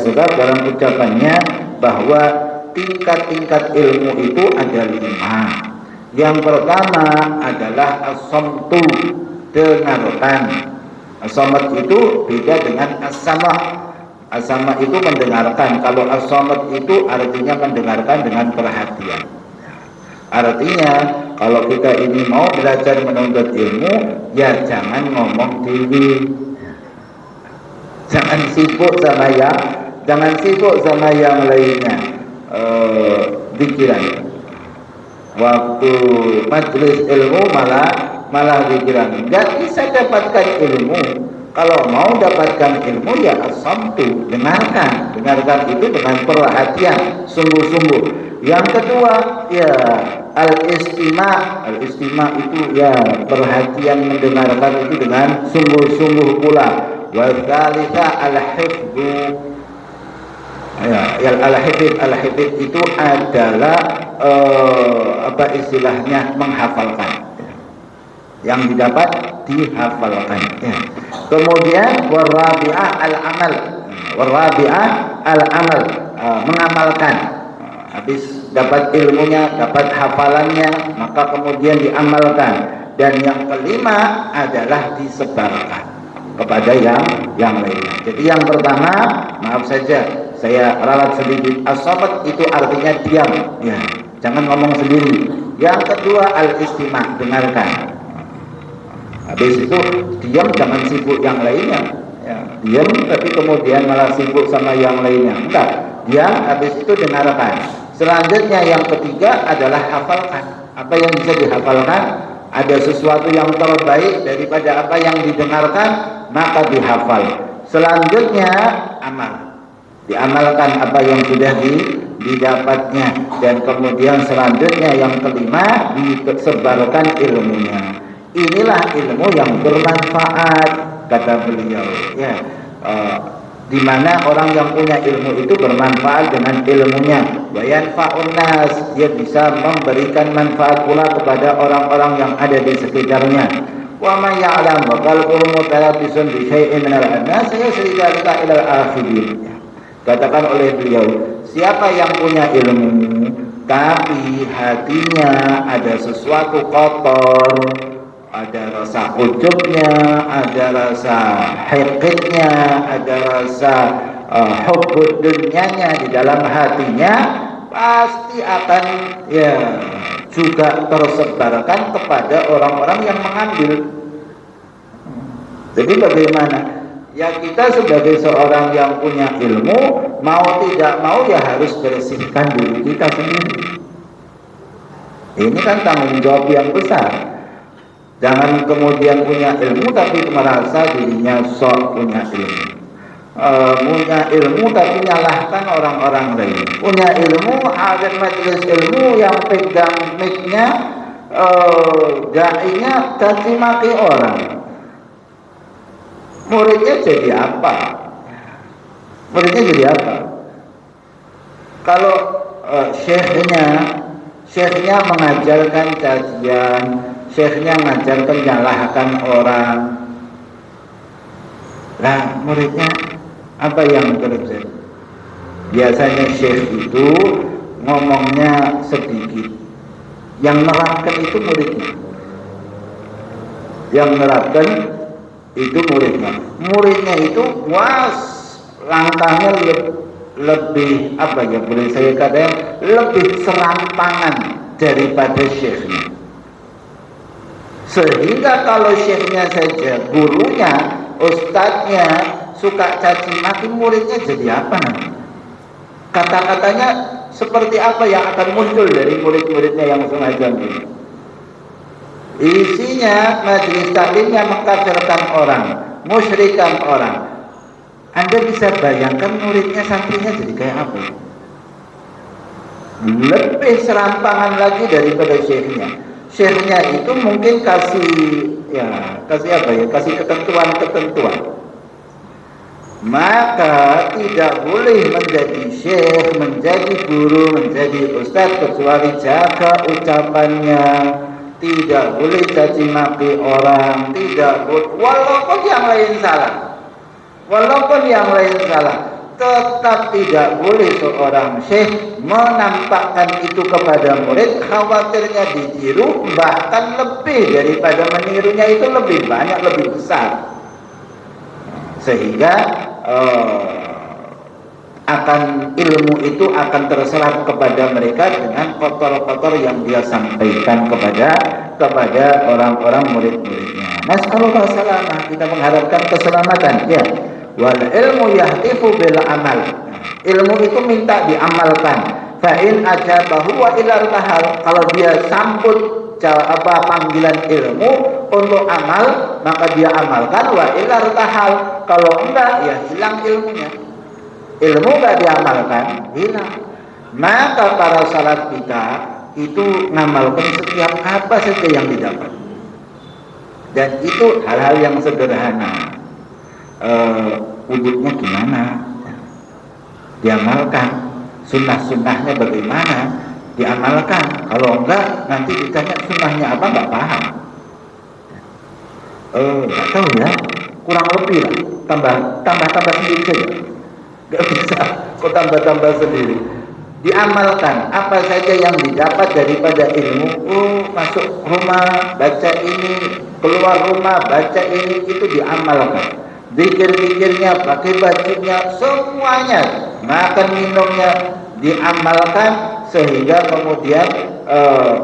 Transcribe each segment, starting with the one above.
sebab dalam ucapannya bahwa tingkat-tingkat ilmu itu ada 5. Yang pertama adalah as-samtu, dengarkan. As-samat itu beda dengan as-sama'. As-sama' itu mendengarkan. Kalau as-samat itu artinya mendengarkan dengan perhatian. Artinya kalau kita ini mau belajar menuntut ilmu, ya jangan ngomong tinggi, jangan sibuk sama yang lainnya. Pikiran waktu majelis ilmu malah pikiran, nggak bisa dapatkan ilmu. Kalau mau dapatkan ilmu ya as-samtu, dengarkan itu dengan perhatian, sungguh-sungguh. Yang kedua ya al-istima' itu ya perhatian mendengarkan itu dengan sungguh-sungguh pula. Wa tsalitsa al-hifdzu, ya al-hifdz itu adalah apa istilahnya, menghafalkan. Yang didapat dihafalkan ya. Kemudian warabi'ah al-amal, mengamalkan. Habis dapat ilmunya, dapat hafalannya, maka kemudian diamalkan. Dan yang kelima adalah disebarkan kepada yang lainnya. Jadi yang pertama, maaf saja saya ralat sedikit, as-samat itu artinya diam ya, jangan ngomong sendiri. Yang kedua al-istima', dengarkan. Habis itu diam, jangan sibuk yang lainnya ya. Diam tapi kemudian malah sibuk sama yang lainnya, enggak. Diam, habis itu dengarkan. Selanjutnya yang ketiga adalah hafalkan. Apa yang bisa dihafalkan? Ada sesuatu yang terbaik daripada apa yang didengarkan, maka dihafal. Selanjutnya amal, diamalkan apa yang sudah didapatnya. Dan kemudian selanjutnya yang kelima, disebarkan ilmunya. Inilah ilmu yang bermanfaat, kata beliau ya. Di mana orang yang punya ilmu itu bermanfaat dengan ilmunya. Wa yanfa'un nas, dia bisa memberikan manfaat pula kepada orang-orang yang ada di sekitarnya. Wa man ya'lam wa qalbuhu mutalabbisun bi syai'in min al-annas yasridzalika ila al-akhirin. Katakan oleh beliau, siapa yang punya ilmu tapi hatinya ada sesuatu kotor, ada rasa ujubnya, ada rasa hiqidnya, ada rasa hubbud dunyanya di dalam hatinya, pasti akan ya juga tersebarkan kepada orang-orang yang mengambil. Jadi bagaimana? Ya kita sebagai seorang yang punya ilmu, mau tidak mau ya harus bersihkan diri kita sendiri. Ini kan tanggung jawab yang besar. Jangan kemudian punya ilmu tapi merasa dirinya sok punya ilmu. Punya ilmu tapi nyalahkan orang-orang lain. Punya ilmu, ada majelis ilmu yang pegang mic-nya, dai-nya caci maki orang. Muridnya jadi apa? Kalau syekhnya mengajarkan kajian, syekhnya mengajarkan menyalahkan orang, lah muridnya apa yang terjadi? Biasanya syekh itu ngomongnya sedikit, yang nerapkan itu muridnya. Muridnya itu langkahnya lebih apa ya, boleh saya katakan lebih serampangan daripada syekhnya. Sehingga kalau syekhnya saja, gurunya, ustadznya suka caci maki, muridnya jadi apa nanti? Kata-katanya seperti apa yang akan muncul dari murid-muridnya yang sengaja ini? Isinya majelis taklimnya mengkafirkan orang, musyrikan orang. Anda bisa bayangkan muridnya, santrinya jadi kayak apa? Lebih serampangan lagi daripada syekhnya. Syekhnya itu mungkin kasih ketentuan. Maka tidak boleh menjadi syekh, menjadi guru, menjadi ustadz kecuali jaga ucapannya. Tidak boleh caci maki orang, tidak boleh, walaupun yang lain salah. tetap tidak boleh seorang syekh menampakkan itu kepada murid, khawatirnya ditiru, bahkan lebih daripada menirunya itu lebih banyak, lebih besar, sehingga akan ilmu itu akan terserap kepada mereka dengan kotor-kotor yang dia sampaikan kepada orang-orang murid-muridnya. Nasallallahu salamah, kita mengharapkan keselamatan, ya. Wal ilmu yahtifu bil amal. Ilmu itu minta diamalkan. Fa in ajabahu wa ilal tahal. Kalau dia sambut panggilan ilmu untuk amal, maka dia amalkan. Wa ilal tahal. Kalau enggak, ya hilang ilmunya. Ilmu enggak diamalkan, hilang. Maka para salaf kita itu ngamalkan setiap apa saja yang didapat. Dan itu hal-hal yang sederhana. Wujudnya gimana, diamalkan. Sunnah-sunnahnya bagaimana, diamalkan. Kalau enggak, nanti ditanya sunnahnya apa, enggak paham. Enggak tahu ya, kurang lebih lah, tambah sendiri saja. Enggak bisa kok tambah sendiri. Diamalkan apa saja yang didapat daripada ilmu. Masuk rumah baca ini, keluar rumah baca ini, itu diamalkan. Zikir-zikirnya, pakai bajunya, semuanya, makan minumnya diamalkan, sehingga kemudian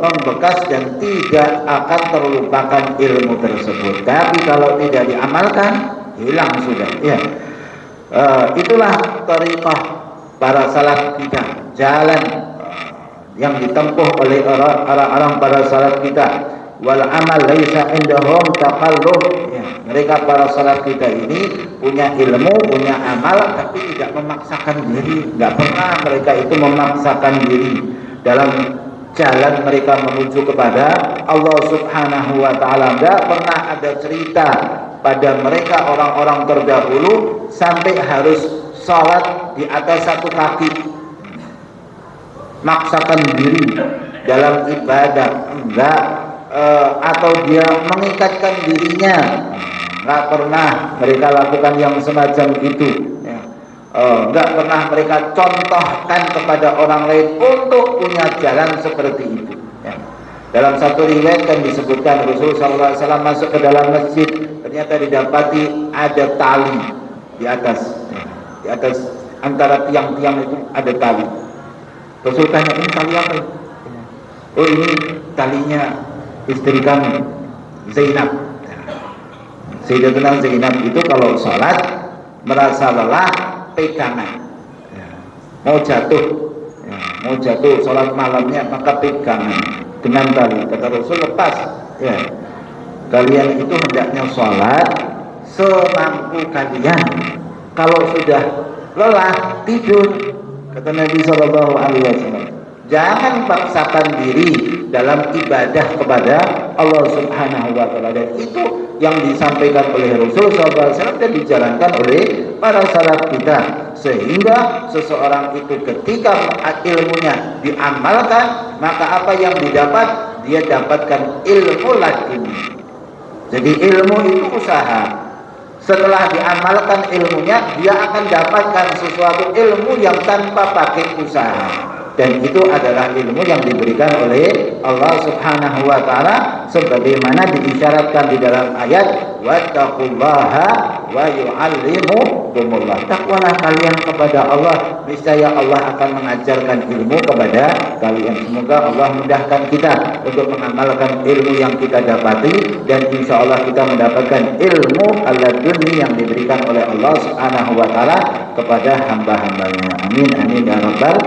membekas dan tidak akan terlupakan ilmu tersebut. Tapi kalau tidak diamalkan, hilang sudah, ya. Itulah thariqah para salaf kita, jalan yang ditempuh oleh orang-orang para salaf kita. Wal amal laisa indahum taqallub, ya. Mereka para salaf kita ini punya ilmu, punya amal, tapi tidak memaksakan diri. Enggak pernah mereka itu memaksakan diri dalam jalan mereka menuju kepada Allah Subhanahu wa taala. Enggak pernah ada cerita pada mereka orang-orang terdahulu sampai harus salat di atas satu kaki, maksakan diri dalam ibadah, enggak. Atau dia mengikatkan dirinya, nggak pernah mereka lakukan yang semacam itu, ya. Nggak pernah mereka contohkan kepada orang lain untuk punya jalan seperti itu, ya. Dalam satu riwayat kan disebutkan Rasulullah SAW masuk ke dalam masjid, ternyata didapati ada tali di atas, ya. Di atas antara tiang-tiang itu ada tali. Rasul tanya, ini tali apa? Oh, ini talinya istri kami, Zainab. Sayyidatuna Zainab itu kalau sholat merasa lelah, pegangan, ya. Mau jatuh sholat malamnya, maka pegangan dengan tali. Kata Rasul, lepas, ya. Kalian itu hendaknya sholat semampu kalian. Kalau sudah lelah, tidur. Kata Nabi SAW, jangan paksakan diri dalam ibadah kepada Allah Subhanahu wa taala. Dan itu yang disampaikan oleh Rasul SAW dan dijalankan oleh para salaf kita, sehingga seseorang itu ketika ilmunya diamalkan, maka apa yang didapat, dia dapatkan ilmu laduni. Jadi ilmu itu usaha. Setelah diamalkan ilmunya, dia akan dapatkan sesuatu ilmu yang tanpa pakai usaha. Dan itu adalah ilmu yang diberikan oleh Allah Subhanahu wa taala sebagaimana diisyaratkan di dalam ayat wattaqullaha wa yu'allimukumullah. Takwalah kalian kepada Allah, niscaya Allah akan mengajarkan ilmu kepada kalian. Semoga Allah mudahkan kita untuk mengamalkan ilmu yang kita dapati, dan insya Allah kita mendapatkan ilmu al-laduni yang diberikan oleh Allah Subhanahu wa taala kepada hamba-hambanya. Amin amin ya rabbal